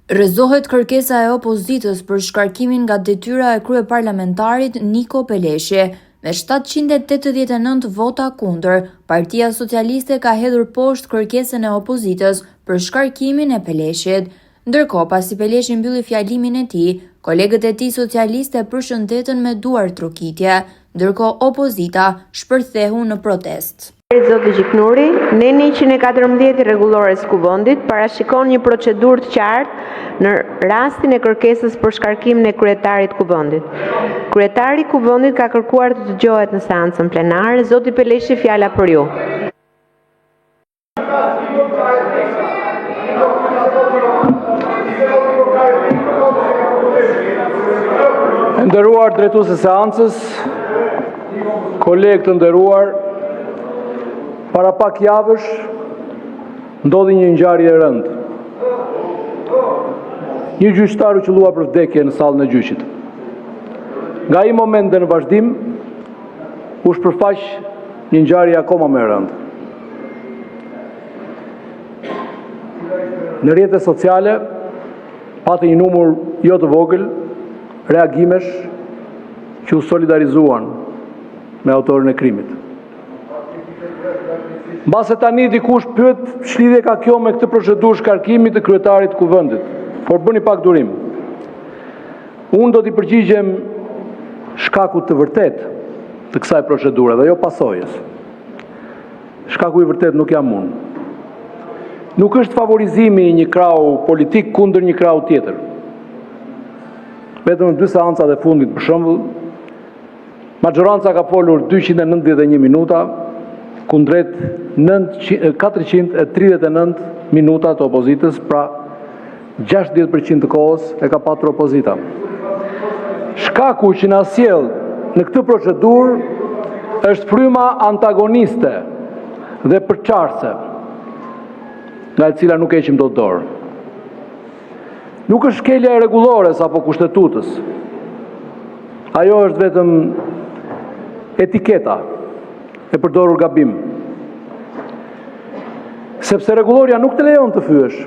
Rrezohet kërkesa e opozitës për shkarkimin nga detyra e kryeparlamentarit Niko Peleshi. Me 789 vota kundër, Partia Socialiste ka hedhur poshtë kërkesën e opozitës për shkarkimin e Peleshit. Ndërkohë, pasi Peleshi mbylli fjalimin e tij, kolegët e tij socialiste përshëndetën me duar trokitje, ndërkohë opozita shpërthehu në protestë. Zoti Gjiknuri, neni 114 i rregullores Kuvendit parashikon një procedurë të qartë në rastin e kërkesës për shkarkimin e kryetarit Kuvendit. Kryetari i Kuvendit ka kërkuar të dëgjohet në seancën plenare. Zoti Peleshi, fjala për ju. Nderuar drejtues e seancës, kolegë të nderuar, para pak javësh ndodhi një ngjarje e rëndë. Një gjyqtar u qellua për vdekje në sallën e gjyqit. Nga ai moment dhe në vazhdim u shpërfaq një ngjarje akoma më e rëndë. Në rrjetet sociale pati një numër jo të vogël reagimesh që u solidarizuan me autorin e krimit. Mbase tani dikush pyet ç'lidhje ka kjo me këtë procedurë shkarkimi të kryetarit të Kuvendit, por bëni pak durim. Unë do t'i përgjigjem shkakut të vërtet të kësaj procedure dhe jo pasojës. Shkaku i vërtet nuk jam unë. Nuk është favorizimi i një krau politik kundër një krau tjetër. Vetëm në 2 seancat e fundit, për shembull, maxhoranca ka folur 291 minuta, kundrejt 439 minuta të opozitës, pra 60% të kohës e ka patur opozita. Shkaku që na sjell në këtë procedurë është fryma antagoniste dhe përçarse, nga e cila nuk heqim dot dorë. Nuk është shkelja e rregullores apo kushtetutës. Ajo është vetëm etiketa e përdorur gabim. Sepse rregulloria nuk të lejon të fyesh,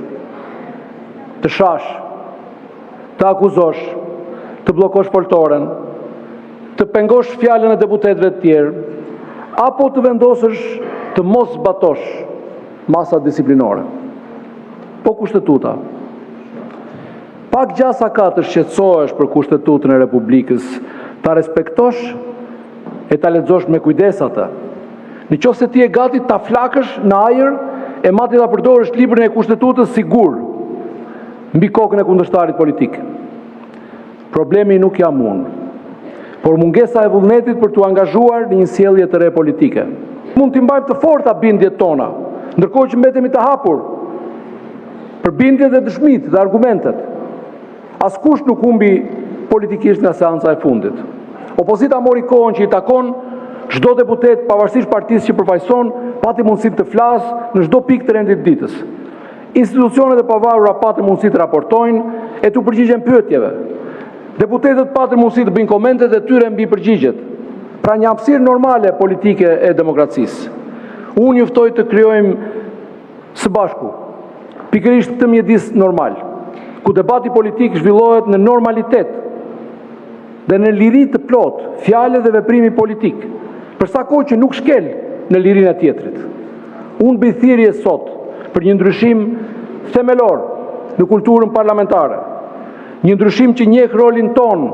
të shash, të akuzosh, të bllokosh foltoren, të pengosh fjalën e deputetëve të tjerë, apo të vendosësh të mos zbatosh masat disiplinore. Po kushtetuta. Pak gjasa ka të shqetësohesh për kushtetutën e Republikës, ta respektosh e ta lexosh me kujdes atë. Në qoftë se ti je gati ta flakësh në ajër e madje ta përdorësh librin e kushtetutës sigur mbi kokën e kundërshtarit politik. Problemi nuk jam unë, por mungesa e vullnetit për t'u angazhuar në një sjellje të re politike. Mund t'i mbajmë të forta bindjet tona, ndërkohë që mbetemi të hapur për bindjet e dëshmitë dhe argumentet. Askush nuk humbi politikisht nga seanca e fundit. Opozita mori kohën që i takon çdo deputet, pavarësisht partisë që përfaqëson, pati mundësi të flasë në çdo pikë të rendit ditës. Institucionet e pavarura patën mundësi të raportojnë e të përgjigjen pyetjeve. Deputetët patën mundësi të bëjnë komentet e tyre mbi përgjigjet. Pra një hapësirë normale politike e demokracisë. Unë ju ftoj të krijojmë së bashku pikërisht këtë mjedis normal, ku debati politik zhvillohet në normalitet dhe në liri të plot, fjale dhe veprimi politik, përsa kohë që nuk shkel në lirinë e tjetrit. Unë bëj thirrje sot për një ndryshim themelor në kulturën parlamentare, një ndryshim që njeh rolin ton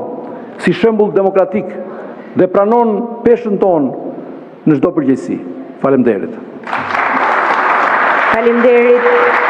si shembull demokratik dhe pranon peshën ton në çdo përgjegjësi. Faleminderit. Faleminderit.